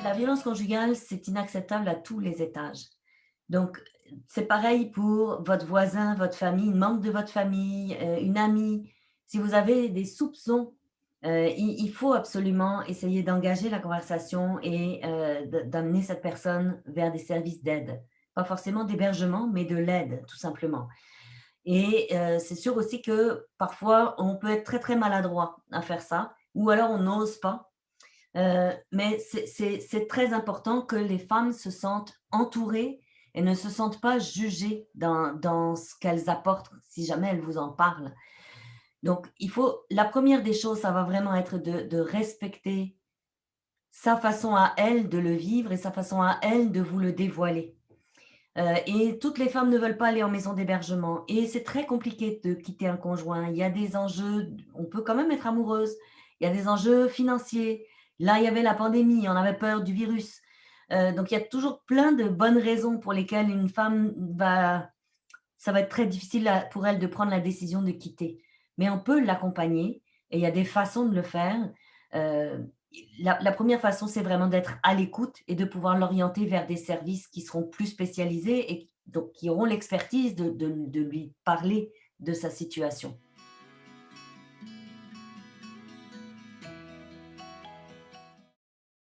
La violence conjugale, c'est inacceptable à tous les étages. Donc, c'est pareil pour votre voisin, votre famille, une membre de votre famille, une amie. Si vous avez des soupçons, il faut absolument essayer d'engager la conversation et d'amener cette personne vers des services d'aide. Pas forcément d'hébergement, mais de l'aide, tout simplement. Et c'est sûr aussi que parfois, on peut être très, très maladroit à faire ça, ou alors on n'ose pas. Mais c'est très important que les femmes se sentent entourées et ne se sentent pas jugées dans ce qu'elles apportent, si jamais elles vous en parlent. Donc il faut la première des choses, ça va vraiment être de respecter sa façon à elle de le vivre et sa façon à elle de vous le dévoiler. Et toutes les femmes ne veulent pas aller en maison d'hébergement et c'est très compliqué de quitter un conjoint. Il y a des enjeux, on peut quand même être amoureuse. Il y a des enjeux financiers. Là, il y avait la pandémie, on avait peur du virus. Donc il y a toujours plein de bonnes raisons pour lesquelles une femme va ça va être très difficile pour elle de prendre la décision de quitter. Mais on peut l'accompagner et il y a des façons de le faire. Heu, la 1re façon, c'est vraiment d'être à l'écoute et de pouvoir l'orienter vers des services qui seront plus spécialisés et donc qui auront l'expertise de lui parler de sa situation.